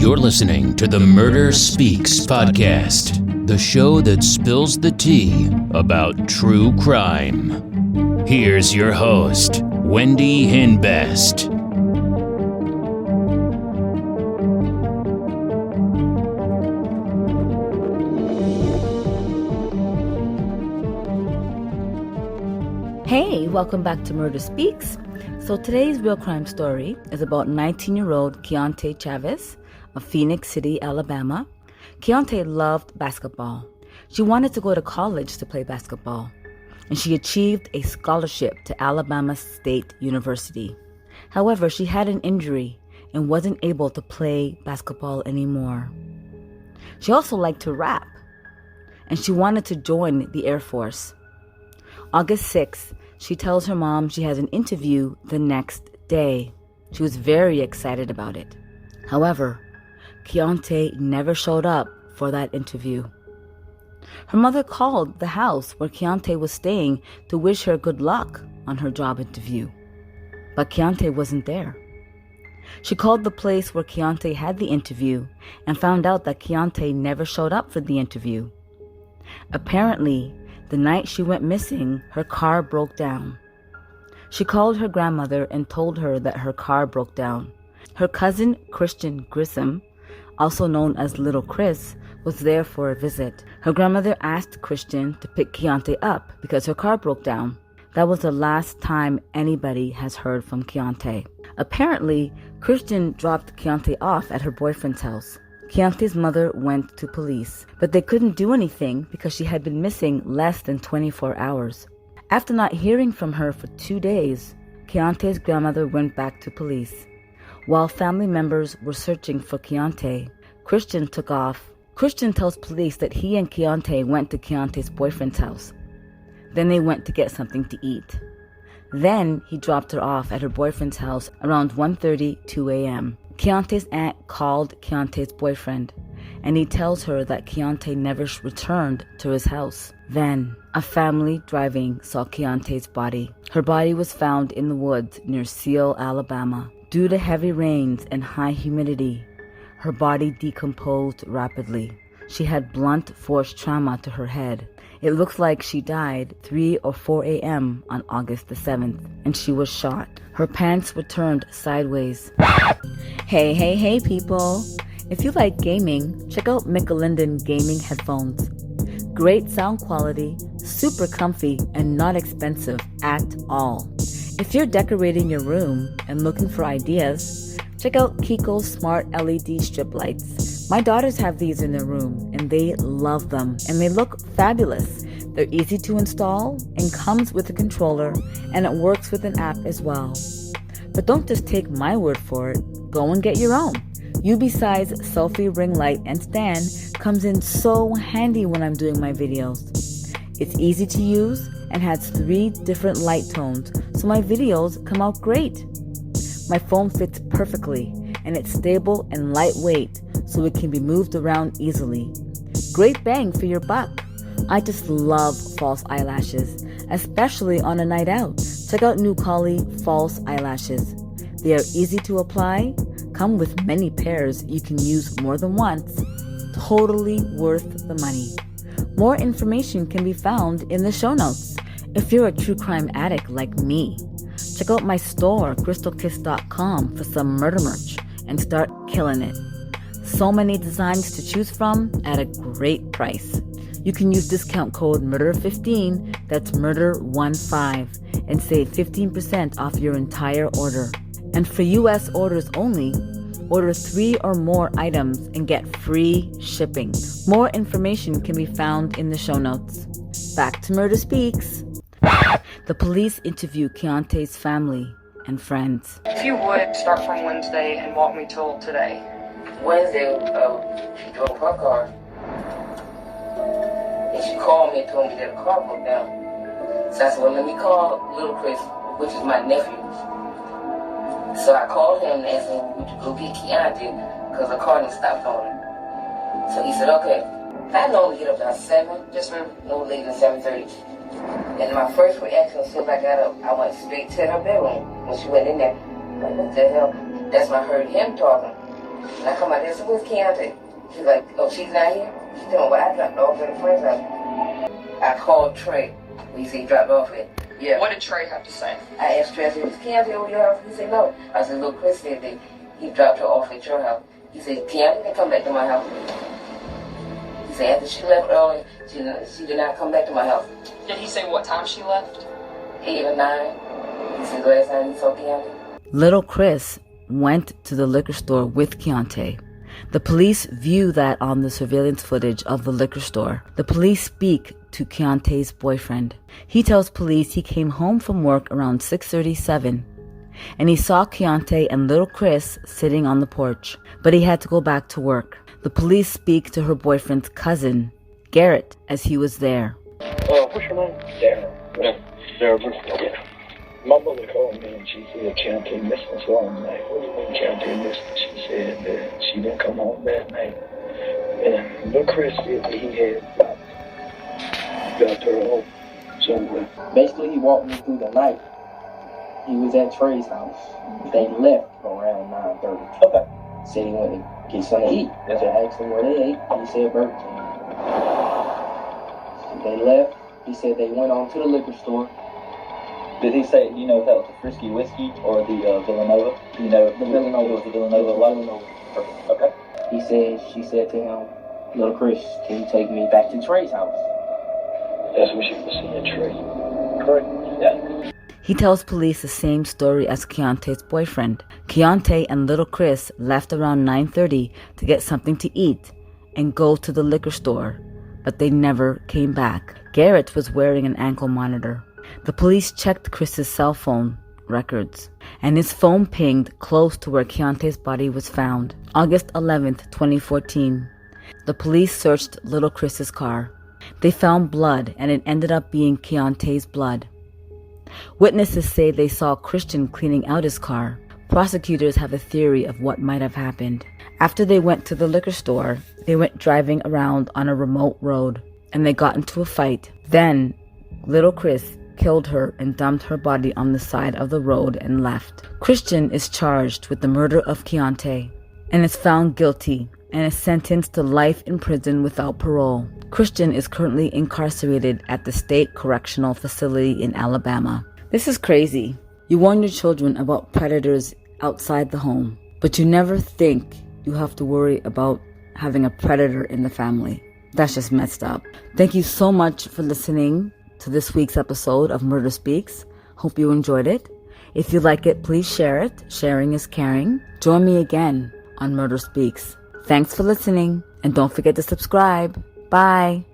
You're listening to the Murder Speaks podcast, the show that spills the tea about true crime. Here's your host, Wendy Hinbest. Hey, welcome back to Murder Speaks. So today's real crime story is about 19-year-old Keonte Chavis of Phenix City, Alabama. Keonte loved basketball. She wanted to go to college to play basketball, and she achieved a scholarship to Alabama State University. However, she had an injury and wasn't able to play basketball anymore. She also liked to rap, and she wanted to join the Air Force. August 6th, she tells her mom she has an interview the next day. She was very excited about it. However, Keonte never showed up for that interview. Her mother called the house where Keonte was staying to wish her good luck on her job interview. But Keonte wasn't there. She called the place where Keonte had the interview and found out that Keonte never showed up for the interview. Apparently, the night she went missing, her car broke down. She called her grandmother and told her that her car broke down. Her cousin, Christian Grissom, also known as Little Chris, was there for a visit. Her grandmother asked Christian to pick Keonte up because her car broke down. That was the last time anybody has heard from Keonte. Apparently, Christian dropped Keonte off at her boyfriend's house. Keonte's mother went to police, but they couldn't do anything because she had been missing less than 24 hours. After not hearing from her for 2 days, Keonte's grandmother went back to police. While family members were searching for Keonte, Christian took off. Christian tells police that he and Keonte went to Keonte's boyfriend's house. Then they went to get something to eat. Then he dropped her off at her boyfriend's house around 1:32 a.m. Keonte's aunt called Keonte's boyfriend, and he tells her that Keonte never returned to his house. Then, a family driving saw Keonte's body. Her body was found in the woods near Seal, Alabama. Due to heavy rains and high humidity, her body decomposed rapidly. She had blunt force trauma to her head. It looks like she died 3 or 4 a.m. on August the 7th, and she was shot. Her pants were turned sideways. Hey people! If you like gaming, check out Michelin gaming headphones. Great sound quality, super comfy, and not expensive at all. If you're decorating your room and looking for ideas, check out Kiko's smart LED strip lights. My daughters have these in their room and they love them, and they look fabulous. They're easy to install and comes with a controller, and it works with an app as well. But don't just take my word for it. Go and get your own. UB-size selfie ring light and stand comes in so handy when I'm doing my videos. It's easy to use and has 3 different light tones, so my videos come out great. My phone fits perfectly, and it's stable and lightweight, so it can be moved around easily. Great bang for your buck. I just love false eyelashes, especially on a night out. Check out New Collie false eyelashes. They are easy to apply, come with many pairs you can use more than once. Totally worth the money. More information can be found in the show notes. If you're a true crime addict like me, check out my store, crystalkiss.com, for some murder merch and start killing it. So many designs to choose from at a great price. You can use discount code MURDER15, that's MURDER15, and save 15% off your entire order. And for US orders only, order 3 or more items and get free shipping. More information can be found in the show notes. Back to Murder Speaks. The police interview Keonte's family and friends. If you would, start from Wednesday and walk me till today. Wednesday, she drove her car, and she called me and told me that the car broke down. So I said, well, let me call Little Chris, which is my nephew. So I called him and asked him, would you go get Keonte, because the car didn't stop calling. So he said, okay. I normally get up about 7, Yes, ma'am. no later than 7:30. And my first reaction, as soon as I got up, I went straight to her bedroom. When she went in there, like, what the hell? That's when I heard him talking. And I come out there, so where's Keonte? She's like, oh, she's not here? She told me, well, I dropped off at a friend's house. I called Trey. He said he dropped off it. Yeah. What did Trey have to say? I asked Trey, I said, was Keonte over your house? He said, no. I said, look, Chris said that he dropped her off at your house. He said, Keonte didn't come back to my house. He said, after she left early, she did not come back to my house. Did he say what time she left? 8 or 9. He said, the last time he saw Keonte. Little Chris went to the liquor store with Keonte. The police view that on the surveillance footage of the liquor store. The police speak to Keonte's boyfriend. He tells police he came home from work around 6:37 and he saw Keonte and little Chris sitting on the porch, but he had to go back to work. The police speak to her boyfriend's cousin, Garrett, as he was there. What's your name? Darren. Darren. Yeah. My mother called me and she said Keonte missing, so I'm like, what do you mean Keonte missing? She said that she didn't come home that night. And little Chris said that he had dropped her home somewhere. Basically, he walked me through the night. He was at Trey's house. They left around 9:30. Okay. Said he went to get something to eat. So I asked him where they ate. He said Burger King. They left. He said they went on to the liquor store. Did he say, you know, if that was the Frisky Whiskey or the Villanova? You know, The Villanova. It was the Villanova Light? Perfect. Okay. She said to him, little Chris, can you take me back to Trey's house? That's what she was saying, Trey. Correct? Yeah. He tells police the same story as Keonte's boyfriend. Keonte and little Chris left around 9:30 to get something to eat and go to the liquor store, but they never came back. Garrett was wearing an ankle monitor. The police checked Chris's cell phone records, and his phone pinged close to where Keonte's body was found. August 11th, 2014. The police searched little Chris's car. They found blood, and it ended up being Keonte's blood. Witnesses say they saw Christian cleaning out his car. Prosecutors have a theory of what might have happened. After they went to the liquor store, they went driving around on a remote road, and they got into a fight. Then, little Chris killed her and dumped her body on the side of the road and left. Christian is charged with the murder of Keonte and is found guilty and is sentenced to life in prison without parole. Christian is currently incarcerated at the State Correctional Facility in Alabama. This is crazy. You warn your children about predators outside the home, but you never think you have to worry about having a predator in the family. That's just messed up. Thank you so much for listening to this week's episode of Murder Speaks. Hope you enjoyed it. If you like it, please share it. Sharing is caring. Join me again on Murder Speaks. Thanks for listening, and don't forget to subscribe. Bye.